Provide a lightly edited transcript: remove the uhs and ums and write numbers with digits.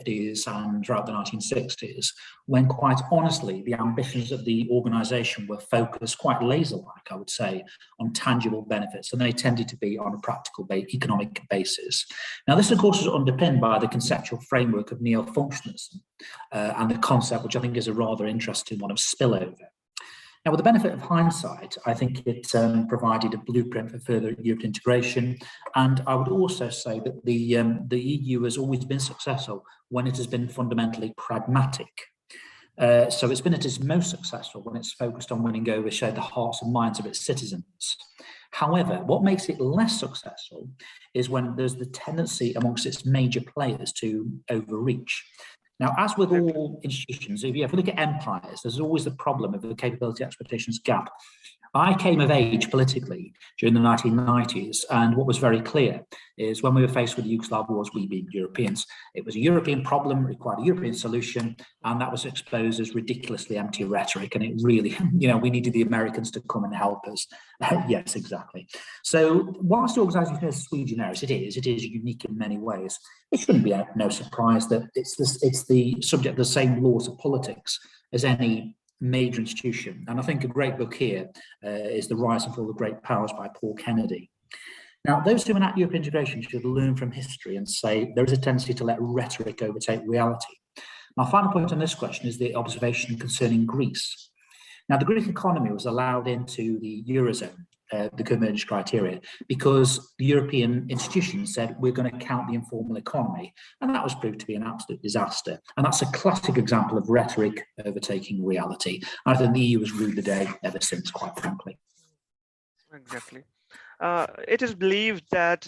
1950s and throughout the 1960s, when quite honestly, the ambitions of the organisation were focused quite laser-like, I would say, on tangible benefits, and they tended to be on a practical economic basis. Now, this, of course, is underpinned by the conceptual framework of neo-functionalism and the concept, which I think is a rather interesting one, of spillover. Now, with the benefit of hindsight, I think it provided a blueprint for further European integration. And I would also say that the EU has always been successful when it has been fundamentally pragmatic. So it's been at its most successful when it's focused on winning over, say, the hearts and minds of its citizens. However, what makes it less successful is when there's the tendency amongst its major players to overreach. Now, as with all institutions, if you look at empires, there's always the problem of the capability expectations gap. I came of age politically during the 1990s, and what was very clear is when we were faced with the Yugoslav wars, we being Europeans, it was a European problem, required a European solution, and that was exposed as ridiculously empty rhetoric. And it really, we needed the Americans to come and help us. Yes, exactly. So whilst the organisation is sui generis, it is unique in many ways. It shouldn't be no surprise that it's the subject of the same laws of politics as any major institution. And I think a great book here is The Rise and Fall of Great Powers by Paul Kennedy. Now, those who enact European integration should learn from history and say there is a tendency to let rhetoric overtake reality. My final point on this question is the observation concerning Greece. Now, the Greek economy was allowed into the Eurozone, the convergence criteria, because the European institutions said we're going to count the informal economy, and that was proved to be an absolute disaster. And that's a classic example of rhetoric overtaking reality. I think the EU has ruled the day ever since, quite frankly. Exactly. It is believed that